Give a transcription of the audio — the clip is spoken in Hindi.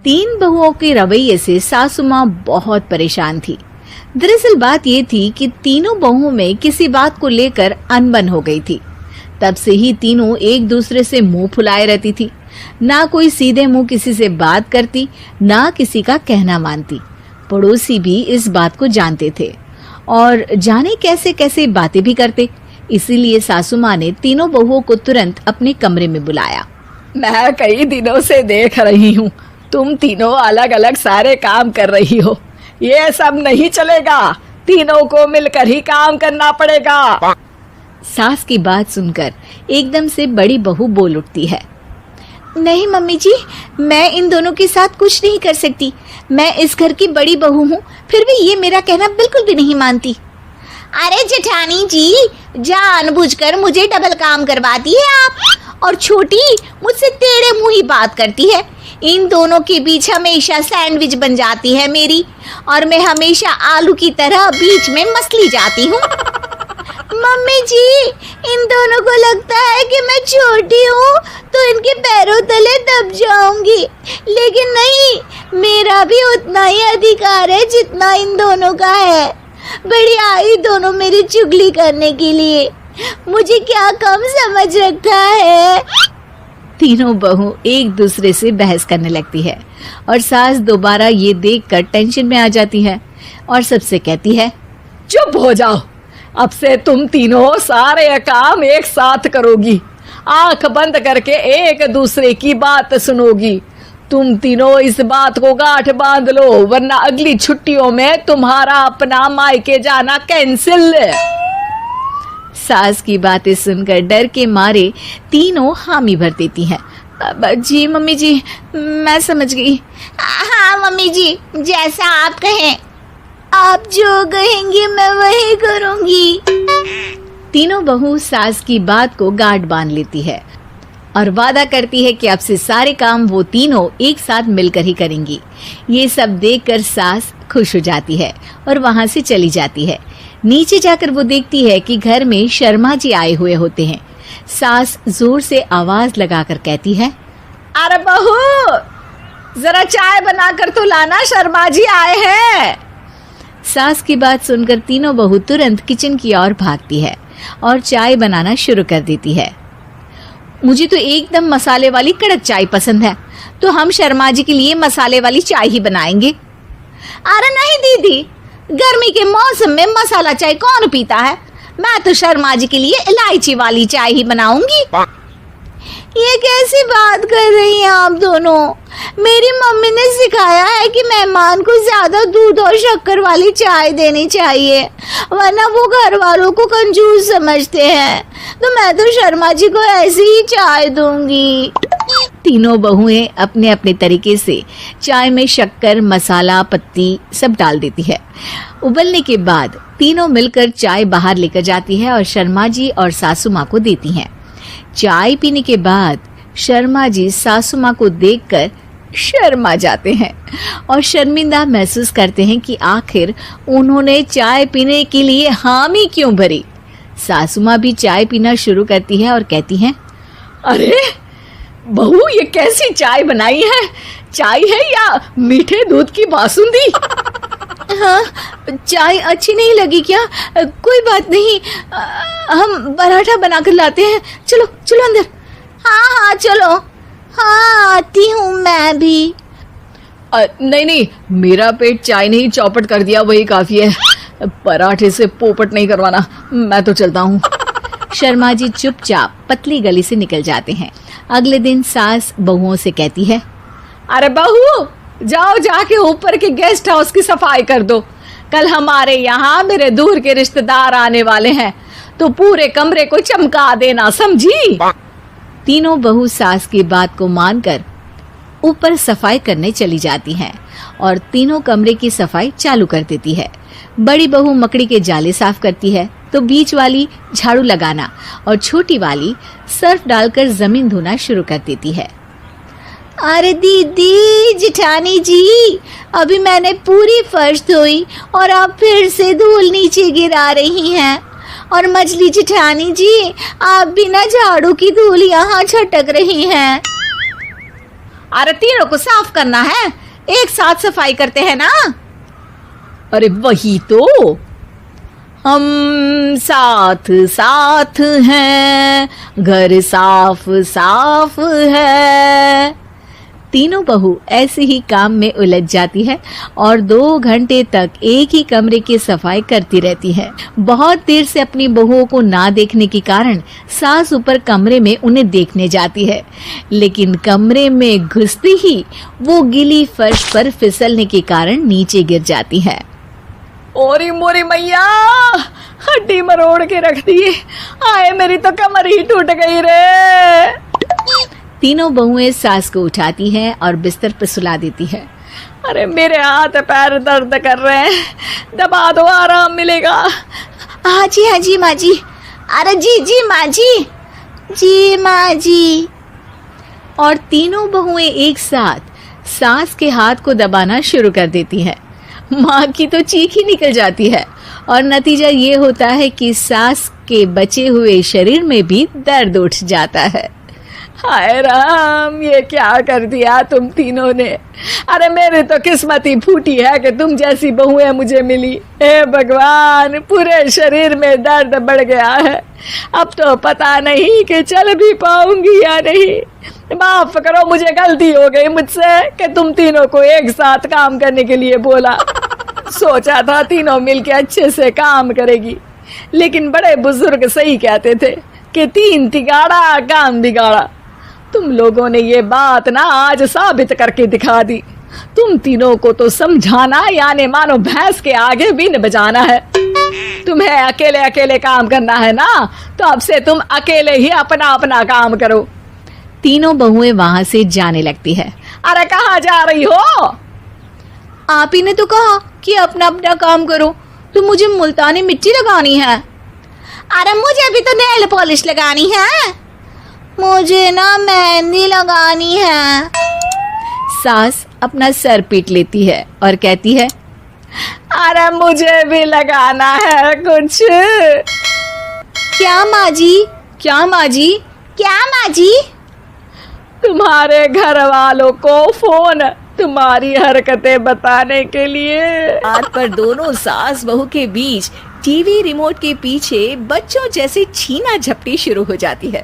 तीन बहुओं के रवैये से सासू माँ बहुत परेशान थी। दरअसल बात ये थी कि तीनों बहुओं में किसी बात को लेकर अनबन हो गई थी। तब से ही तीनों एक दूसरे से मुंह फुलाए रहती थी। ना कोई सीधे मुंह किसी से बात करती, ना किसी का कहना मानती। पड़ोसी भी इस बात को जानते थे और जाने कैसे कैसे बातें भी करते। इसीलिए सासू माँ ने तीनों बहुओं को तुरंत अपने कमरे में बुलाया। मैं कई दिनों से देख रही हूँ, तुम तीनों अलग अलग सारे काम कर रही हो। ये सब नहीं चलेगा, तीनों को मिलकर ही काम करना पड़ेगा। सास की बात सुनकर एकदम से बड़ी बहू बोल उठती है। नहीं मम्मी जी, मैं इन दोनों के साथ कुछ नहीं कर सकती। मैं इस घर की बड़ी बहू हूँ, फिर भी ये मेरा कहना बिल्कुल भी नहीं मानती। अरे जेठानी जी, जानबूझकर मुझे डबल काम करवाती है आप, और छोटी मुझसे टेढ़े मुंह ही बात करती है। इन दोनों के बीच हमेशा सैंडविच बन जाती है मेरी, और मैं हमेशा आलू की तरह बीच में मसली जाती हूँ। मम्मी जी, इन दोनों को लगता है कि मैं छोटी हूँ तो इनके पैरों तले दब जाऊंगी, लेकिन नहीं, मेरा भी उतना ही अधिकार है जितना इन दोनों का है। बड़ी आई दोनों मेरी चुगली करने के लिए, मुझे क्या कम समझ रखा है। तीनों बहू एक दूसरे से बहस करने लगती है और सास दोबारा ये देखकर टेंशन में आ जाती है और सबसे कहती है, चुप हो जाओ, अब से तुम तीनों सारे काम एक साथ करोगी, आंख बंद करके एक दूसरे की बात सुनोगी। तुम तीनों इस बात को गांठ बांध लो, वरना अगली छुट्टियों में तुम्हारा अपना मायके जाना कैंसिल। सास की बातें सुनकर डर के मारे तीनों हामी भर देती हैं। जी मम्मी जी, मैं समझ गई। हाँ मम्मी जी, जैसा आप कहें, आप जो कहेंगी मैं वही करूंगी। तीनों बहू सास की बात को गांठ बांध लेती है और वादा करती है कि अब से सारे काम वो तीनों एक साथ मिलकर ही करेंगी। ये सब देखकर सास खुश हो जाती है और वहां से चली जाती है। नीचे जाकर वो देखती है कि घर में शर्मा जी आए हुए होते हैं। सास जोर से आवाज लगाकर कहती है, अरे बहू, जरा चाय बनाकर तो लाना, शर्मा जी आए हैं। सास की बात सुनकर तीनों बहू तुरंत किचन की ओर भागती है और चाय बनाना शुरू कर देती है। मुझे तो एकदम मसाले वाली कड़क चाय पसंद है, तो हम शर्मा जी के लिए मसाले वाली चाय ही बनाएंगे। अरे नहीं दीदी, गर्मी के मौसम में मसाला चाय कौन पीता है? मैं तो शर्मा जी के लिए इलायची वाली चाय ही बनाऊंगी। ये कैसी बात कर रही हैं आप दोनों? मेरी मम्मी ने सिखाया है कि मेहमान को ज्यादा दूध और शक्कर वाली चाय देनी चाहिए, वरना वो घर वालों को कंजूस समझते हैं। तो मैं तो शर्मा जी को ऐसी ही चाय दूंगी। तीनों बहुएं अपने अपने तरीके से चाय में शक्कर, मसाला, पत्ती सब डाल देती है। उबलने के बाद तीनों मिलकर चाय बाहर लेकर जाती है और शर्मा जी और सासू माँ को देती हैं। चाय पीने के बाद शर्मा जी सासू माँ को देखकर शर्मा जाते हैं और शर्मिंदा महसूस करते हैं कि आखिर उन्होंने चाय पीने के लिए हामी क्यों भरी। सासू माँ भी चाय पीना शुरू करती है और कहती हैं, अरे बहू, ये कैसी चाय बनाई है? चाय है या मीठे दूध की बासुंदी? हाँ, चाय अच्छी नहीं लगी क्या? कोई बात नहीं, हम पराठा बनाकर लाते हैं। चलो चलो अंदर। हाँ चलो, हाँ आती हूँ मैं भी। नहीं, मेरा पेट चाय नहीं चौपट कर दिया, वही काफी है। पराठे से पोपट नहीं करवाना, मैं तो चलता हूँ। शर्मा जी चुपचाप पतली गली से निकल जाते हैं। अगले दिन सास बहुओं से कहती है, अरे बहू, जाओ जाके ऊपर के गेस्ट हाउस की सफाई कर दो। कल हमारे यहाँ मेरे दूर के रिश्तेदार आने वाले हैं, तो पूरे कमरे को चमका देना, समझी? तीनों बहू सास की बात को मानकर ऊपर सफाई करने चली जाती हैं और तीनों कमरे की सफाई चालू कर देती है। बड़ी बहू मकड़ी के जाले साफ करती है, तो बीच वाली झाड़ू लगाना और छोटी वाली सर्फ डालकर जमीन धोना शुरू कर देती है। अरे दीदी जेठानी जी, अभी मैंने पूरी फर्श धोई और आप फिर से धूल नीचे गिरा रही हैं। और मछली जेठानी जी, आप बिना झाड़ू की धूल यहाँ छटक रही हैं। अरे तीनों को साफ करना है, एक साथ सफाई करते हैं ना। अरे वही तो, हम साथ साथ हैं, घर साफ साफ है। तीनों बहू ऐसे ही काम में उलझ जाती है और 2 घंटे तक एक ही कमरे की सफाई करती रहती है। बहुत देर से अपनी बहुओं को ना देखने के कारण सास ऊपर कमरे में उन्हें देखने जाती है, लेकिन कमरे में घुसती ही वो गीली फर्श पर फिसलने के कारण नीचे गिर जाती है। ओरी मोरी मैया, हड्डी मरोड़ के रख दी। आए मेरी तो कमर ही टूट गई रे। तीनों बहुएं सास को उठाती हैं और बिस्तर पर सुला देती है। अरे मेरे हाथ पैर दर्द कर रहे हैं, दबा दो, आराम मिलेगा। हाँ जी माँ जी। अरे जी माँ जी माँ जी। और तीनों बहुएं एक साथ सास के हाथ को दबाना शुरू कर देती हैं। माँ की तो चीख ही निकल जाती है और नतीजा ये होता है कि सास के बचे हुए शरीर में भी दर्द उठ जाता है। हाय राम, ये क्या कर दिया तुम तीनों ने। अरे मेरी तो किस्मत ही फूटी है कि तुम जैसी बहुएं मुझे मिली। हे भगवान, पूरे शरीर में दर्द बढ़ गया है। अब तो पता नहीं कि चल भी पाऊंगी या नहीं। माफ करो, मुझे गलती हो गई मुझसे कि तुम तीनों को एक साथ काम करने के लिए बोला। सोचा था तीनों मिलके अच्छे से काम करेगी, लेकिन बड़े बुजुर्ग सही कहते थे कि 3 तिगाड़ा काम बिगाड़ा। तुम लोगों ने ये बात ना आज साबित करके दिखा दी। तुम तीनों को तो समझाना यानी मानो भैंस के आगे बीन बजाना है। तुम्हें अकेले अकेले काम करना है ना, तो अब से तुम अकेले ही अपना अपना काम करो। तीनों बहुएं वहां से जाने लगती है। अरे कहाँ जा रही हो? आप ही ने तो कहा कि अपना अपना काम तो मुझे मुल्तानी मिट्टी लगानी है। अरे मुझे भी तो नेल पॉलिश लगानी है। मुझे ना मेहंदी लगानी है। सास अपना सर पीट लेती है और कहती है, अरे मुझे भी लगाना है कुछ। क्या माँ जी? क्या माँ जी? क्या माँ जी? तुम्हारे घर वालों को फोन तुम्हारी हरकतें बताने के लिए। बात पर दोनों सास बहू के बीच टीवी रिमोट के पीछे बच्चों जैसे छीना झपटी शुरू हो जाती है।